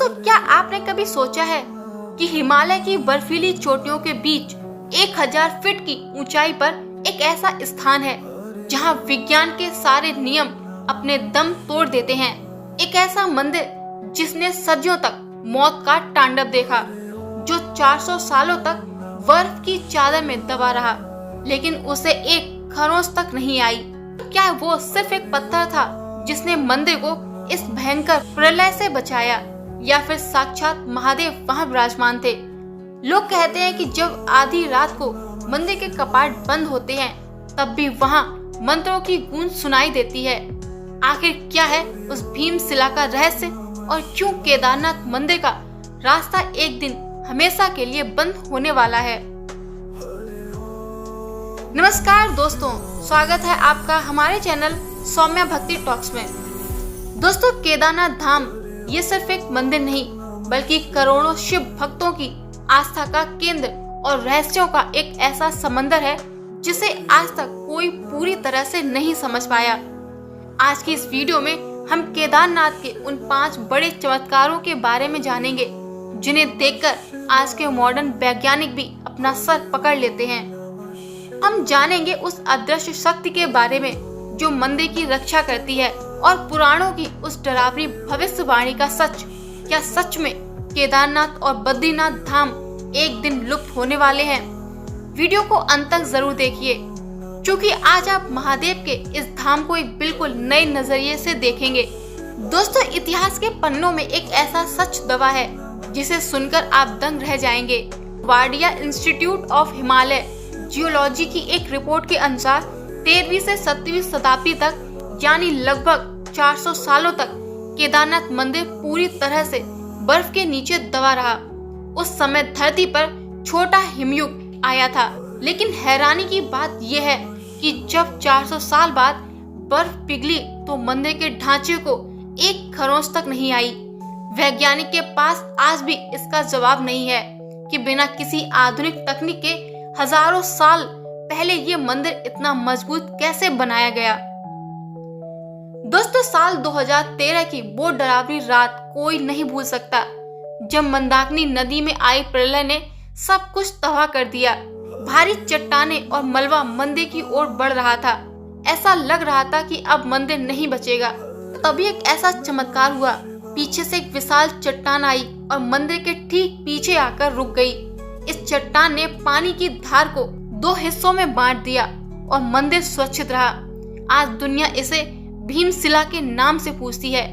दोस्तों, क्या आपने कभी सोचा है कि हिमालय की बर्फीली चोटियों के बीच 1000 फीट की ऊंचाई पर एक ऐसा स्थान है जहां विज्ञान के सारे नियम अपने दम तोड़ देते हैं। एक ऐसा मंदिर जिसने सदियों तक मौत का तांडव देखा, जो 400 सालों तक बर्फ की चादर में दबा रहा, लेकिन उसे एक खरोंच तक नहीं आई। क्या वो सिर्फ एक पत्थर था जिसने मंदिर को इस भयंकर प्रलय से बचाया, या फिर साक्षात महादेव वहां विराजमान थे? लोग कहते हैं कि जब आधी रात को मंदिर के कपाट बंद होते हैं, तब भी वहां मंत्रों की गूंज सुनाई देती है। आखिर क्या है उस भीमशिला का रहस्य, और क्यों केदारनाथ मंदिर का रास्ता एक दिन हमेशा के लिए बंद होने वाला है? नमस्कार दोस्तों, स्वागत है आपका हमारे चैनल सौम्या भक्ति टॉक्स में। दोस्तों, केदारनाथ धाम ये सिर्फ एक मंदिर नहीं, बल्कि करोड़ों शिव भक्तों की आस्था का केंद्र और रहस्यों का एक ऐसा समंदर है जिसे आज तक कोई पूरी तरह से नहीं समझ पाया। आज की इस वीडियो में हम केदारनाथ के उन 5 बड़े चमत्कारों के बारे में जानेंगे, जिन्हें देखकर आज के मॉडर्न वैज्ञानिक भी अपना सर पकड़ लेते हैं। हम जानेंगे उस अदृश्य शक्ति के बारे में जो मंदिर की रक्षा करती है, और पुराणों की उस डरावनी भविष्यवाणी का सच। क्या सच में केदारनाथ और बद्रीनाथ धाम एक दिन लुप्त होने वाले हैं? वीडियो को अंत तक जरूर देखिए, क्योंकि आज आप महादेव के इस धाम को एक बिल्कुल नए नजरिए से देखेंगे। दोस्तों, इतिहास के पन्नों में एक ऐसा सच दबा है जिसे सुनकर आप दंग रह जाएंगे। Wadia institute of Himalaya geology की एक रिपोर्ट के अनुसार 13वीं से 17वीं शताब्दी तक, यानी लगभग 400 सालों तक केदारनाथ मंदिर पूरी तरह से बर्फ के नीचे दबा रहा। उस समय धरती पर छोटा हिमयुग आया था, लेकिन हैरानी की बात यह है कि जब 400 साल बाद बर्फ पिघली तो मंदिर के ढांचे को एक खरोंच तक नहीं आई। वैज्ञानिक के पास आज भी इसका जवाब नहीं है कि बिना किसी आधुनिक तकनीक के हजारों साल पहले ये मंदिर इतना मजबूत कैसे बनाया गया। दोस्तों, साल 2013 की वो डरावनी रात कोई नहीं भूल सकता, जब मंदाकिनी नदी में आई प्रलय ने सब कुछ तबाह कर दिया। भारी चट्टानें और मलबा मंदिर की ओर बढ़ रहा था। ऐसा लग रहा था कि अब मंदिर नहीं बचेगा। तभी एक ऐसा चमत्कार हुआ। पीछे से एक विशाल चट्टान आई और मंदिर के ठीक पीछे आकर रुक गई। इस चट्टान ने पानी की धार को 2 हिस्सों में बांट दिया और मंदिर सुरक्षित रहा। आज दुनिया इसे भीमशिला के नाम से पूछती है।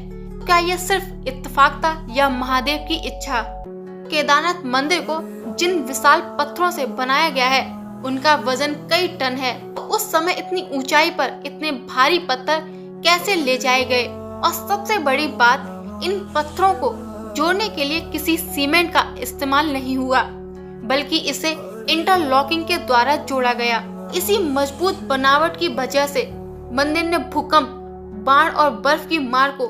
क्या यह सिर्फ इत्तेफाक था या महादेव की इच्छा? केदारनाथ मंदिर को जिन विशाल पत्थरों से बनाया गया है, उनका वजन कई टन है। तो उस समय इतनी ऊंचाई पर इतने भारी पत्थर कैसे ले जाए गए? और सबसे बड़ी बात, इन पत्थरों को जोड़ने के लिए किसी सीमेंट का इस्तेमाल नहीं हुआ, बल्कि इसे इंटरलॉकिंग के द्वारा जोड़ा गया। इसी मजबूत बनावट की वजह से मंदिर ने भूकंप, बाढ़ और बर्फ की मार को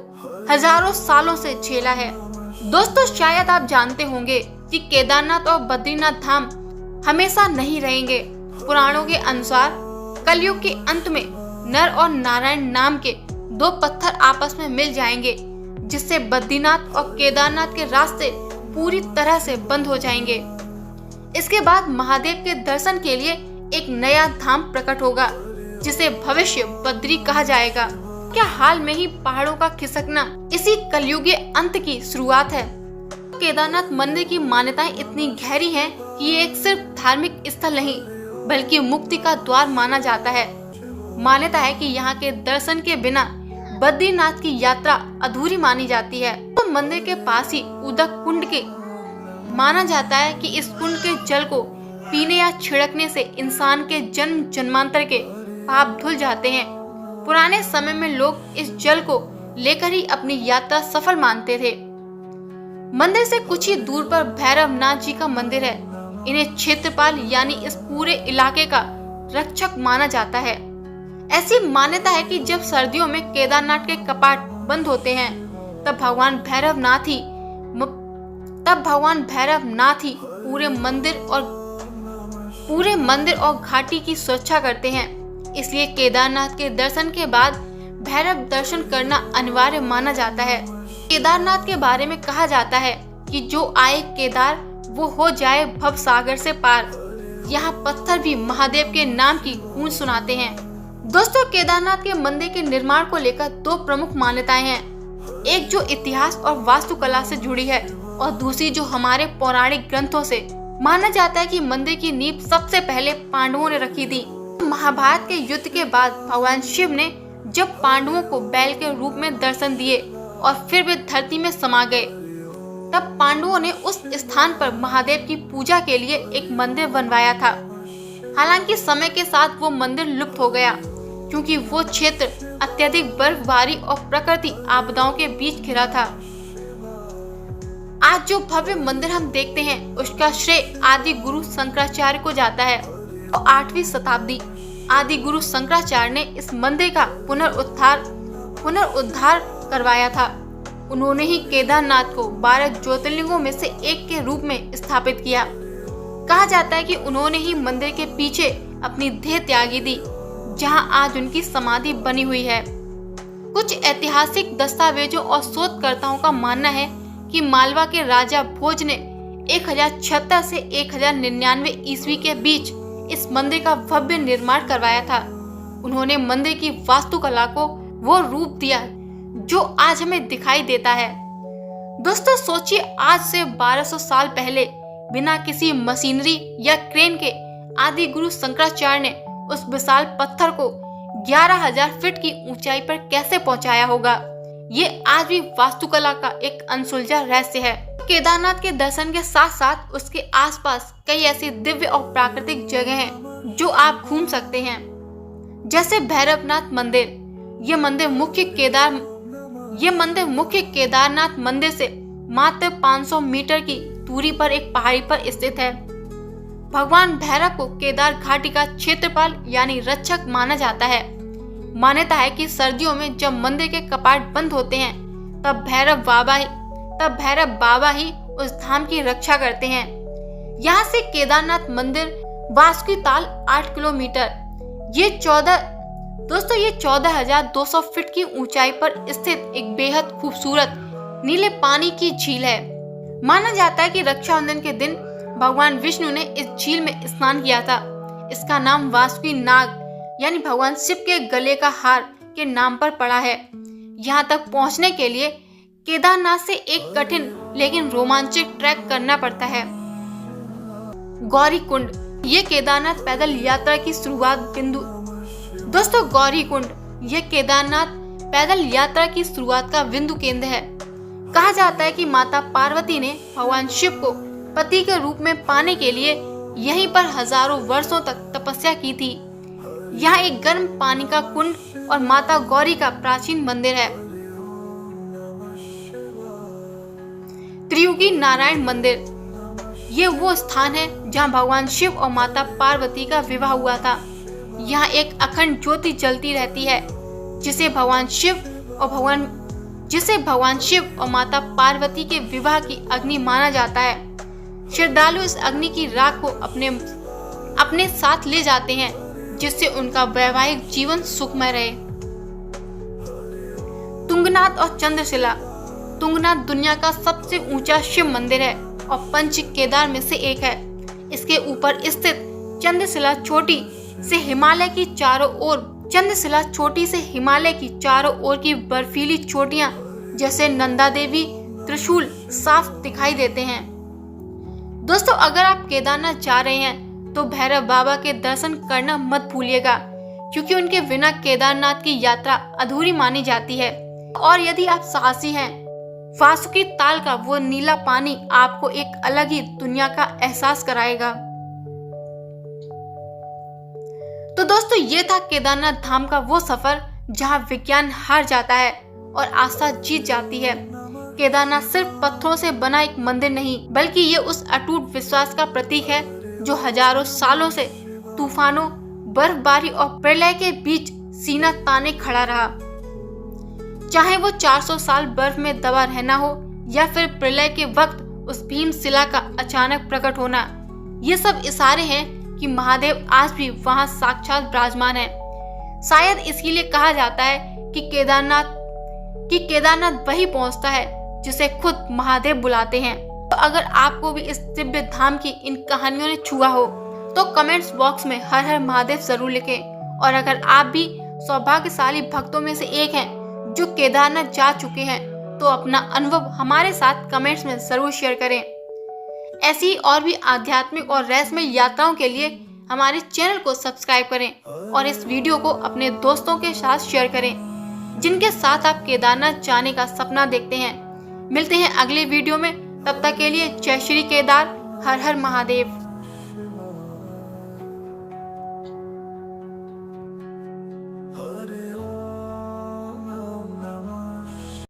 हजारों सालों से झेला है। दोस्तों, शायद आप जानते होंगे कि केदारनाथ और बद्रीनाथ धाम हमेशा नहीं रहेंगे। पुराणों के अनुसार कलयुग के अंत में नर और नारायण नाम के 2 पत्थर आपस में मिल जाएंगे, जिससे बद्रीनाथ और केदारनाथ के रास्ते पूरी तरह से बंद हो जाएंगे। इसके बाद महादेव के दर्शन के लिए एक नया धाम प्रकट होगा, जिसे भविष्य बद्री कहा जाएगा। क्या हाल में ही पहाड़ों का खिसकना इसी कलयुगीय अंत की शुरुआत है? केदारनाथ मंदिर की मान्यताएं इतनी गहरी हैं कि ये एक सिर्फ धार्मिक स्थल नहीं, बल्कि मुक्ति का द्वार माना जाता है। मान्यता है कि यहाँ के दर्शन के बिना बद्रीनाथ की यात्रा अधूरी मानी जाती है। तो मंदिर के पास ही उदक कुंड के माना जाता है कि इस कुंड के जल को पीने या छिड़कने से इंसान के जन्म जन्मांतर के पाप धुल जाते हैं। पुराने समय में लोग इस जल को लेकर ही अपनी यात्रा सफल मानते थे। मंदिर से कुछ ही दूर पर भैरवनाथ जी का मंदिर है। इन्हें क्षेत्रपाल यानी इस पूरे इलाके का रक्षक माना जाता है। ऐसी मान्यता है कि जब सर्दियों में केदारनाथ के कपाट बंद होते हैं, तब भगवान भैरवनाथ ही पूरे मंदिर और घाटी की सुरक्षा करते हैं। इसलिए केदारनाथ के दर्शन के बाद भैरव दर्शन करना अनिवार्य माना जाता है। केदारनाथ के बारे में कहा जाता है कि जो आए केदार वो हो जाए भव सागर से पार। यहाँ पत्थर भी महादेव के नाम की गूंज सुनाते हैं। दोस्तों, केदारनाथ के मंदिर के निर्माण को लेकर दो प्रमुख मान्यताएं हैं। एक जो इतिहास और वास्तुकला से जुड़ी है और दूसरी जो हमारे पौराणिक ग्रंथों से। माना जाता है कि मंदिर की नींव सबसे पहले पांडवों ने रखी थी। महाभारत के युद्ध के बाद भगवान शिव ने जब पांडवों को बैल के रूप में दर्शन दिए और फिर वे धरती में समा गए, तब पांडवों ने उस स्थान पर महादेव की पूजा के लिए एक मंदिर बनवाया था। हालांकि समय के साथ वो मंदिर लुप्त हो गया क्योंकि वो क्षेत्र अत्यधिक बर्फबारी और प्रकृति आपदाओं के बीच घिरा था। आज जो भव्य मंदिर हम देखते हैं उसका श्रेय आदि गुरु शंकराचार्य को जाता है। तो 8वीं शताब्दी आदि गुरु शंकराचार्य ने इस मंदिर का पुनरुद्धार करवाया था। उन्होंने ही केदारनाथ को 12 ज्योतिर्लिंगों में से एक के रूप में स्थापित किया। कहा जाता है कि उन्होंने ही मंदिर के पीछे अपनी देह त्यागी दी, जहां आज उनकी समाधि बनी हुई है। कुछ ऐतिहासिक दस्तावेजों और शोधकर्ताओं का मानना है कि मालवा के राजा भोज ने 1076 से 1099 ईस्वी के बीच इस मंदिर का भव्य निर्माण करवाया था। उन्होंने मंदिर की वास्तुकला को वो रूप दिया जो आज हमें दिखाई देता है। दोस्तों, सोचिए, आज से 1200 साल पहले बिना किसी मशीनरी या क्रेन के आदि गुरु शंकराचार्य ने उस विशाल पत्थर को 11,000 फीट की ऊंचाई पर कैसे पहुंचाया होगा। ये आज भी वास्तुकला का एक अनसुलझा रहस्य है। केदारनाथ के दर्शन के साथ साथ उसके आसपास कई ऐसी दिव्य और प्राकृतिक जगह हैं जो आप घूम सकते हैं, जैसे भैरवनाथ मंदिर। ये मंदिर मुख्य केदारनाथ मंदिर से मात्र 500 मीटर की दूरी पर एक पहाड़ी पर स्थित है। भगवान भैरव को केदार घाटी का क्षेत्रपाल यानी रक्षक माना जाता है। मान्यता है कि सर्दियों में जब मंदिर के कपाट बंद होते हैं तब भैरव बाबा ही उस धाम की रक्षा करते हैं। यहाँ से केदारनाथ मंदिर वासुकीताल 8 किलोमीटर ये 14,200 फीट की ऊंचाई पर स्थित एक बेहद खूबसूरत नीले पानी की झील है। माना जाता है कि रक्षाबंधन के दिन भगवान विष्णु ने इस झील में स्नान किया था। इसका नाम वासुकी नाग यानी भगवान शिव के गले का हार के नाम पर पड़ा है। यहाँ तक पहुँचने के लिए केदारनाथ से एक कठिन लेकिन रोमांचक ट्रैक करना पड़ता है। गौरी कुंड, ये केदारनाथ पैदल यात्रा की शुरुआत बिंदु। दोस्तों, गौरी कुंड ये केदारनाथ पैदल यात्रा की शुरुआत का बिंदु केंद्र है। कहा जाता है कि माता पार्वती ने भगवान शिव को पति के रूप में पाने के लिए यहीं पर हजारों वर्षों तक तपस्या की थी। यहाँ एक गर्म पानी का कुंड और माता गौरी का प्राचीन मंदिर है। त्रियुगी नारायण मंदिर, ये वो स्थान है जहाँ भगवान शिव और माता पार्वती का विवाह हुआ था। यहाँ एक अखंड ज्योति जलती रहती है जिसे भगवान शिव और माता पार्वती के विवाह की अग्नि माना जाता है। श्रद्धालु इस अग्नि की राख को अपने साथ ले जाते हैं जिससे उनका वैवाहिक जीवन सुखमय रहे। तुंगनाथ और चंद्रशिला, तुंगनाथ दुनिया का सबसे ऊंचा शिव मंदिर है और पंच केदार में से एक है। इसके ऊपर स्थित चंद्रशिला चोटी से हिमालय की चारों ओर की बर्फीली चोटियां जैसे नंदा देवी त्रिशूल साफ दिखाई देते हैं। दोस्तों, अगर आप केदारनाथ जा रहे हैं तो भैरव बाबा के दर्शन करना मत भूलिएगा, क्योंकि उनके बिना केदारनाथ की यात्रा अधूरी मानी जाती है। और यदि आप साहसी हैं, वासुकी ताल का वो नीला पानी आपको एक अलग ही दुनिया का एहसास कराएगा। तो दोस्तों, ये था केदारनाथ धाम का वो सफर जहां विज्ञान हार जाता है और आस्था जीत जाती है। केदारनाथ सिर्फ पत्थरों से बना एक मंदिर नहीं, बल्कि ये उस अटूट विश्वास का प्रतीक है जो हजारों सालों से तूफानों, बर्फबारी और प्रलय के बीच सीना ताने खड़ा रहा। चाहे वो 400 साल बर्फ में दबा रहना हो या फिर प्रलय के वक्त उस भीमशिला का अचानक प्रकट होना, ये सब इशारे हैं कि महादेव आज भी वहां साक्षात विराजमान है। शायद इसीलिए कहा जाता है कि केदारनाथ वही पहुंचता है जिसे खुद महादेव बुलाते हैं। तो अगर आपको भी इस दिव्य धाम की इन कहानियों ने छुआ हो तो कमेंट्स बॉक्स में हर हर महादेव जरूर लिखें। और अगर आप भी सौभाग्यशाली भक्तों में से एक हैं जो केदारनाथ जा चुके हैं तो अपना अनुभव हमारे साथ कमेंट्स में जरूर शेयर करें। ऐसी और भी आध्यात्मिक और रहस्यमय यात्राओं के लिए हमारे चैनल को सब्सक्राइब करें और इस वीडियो को अपने दोस्तों के साथ शेयर करें जिनके साथ आप केदारनाथ जाने का सपना देखते हैं। मिलते हैं अगले वीडियो में, तब तक के लिए जय श्री केदार, हर हर महादेव।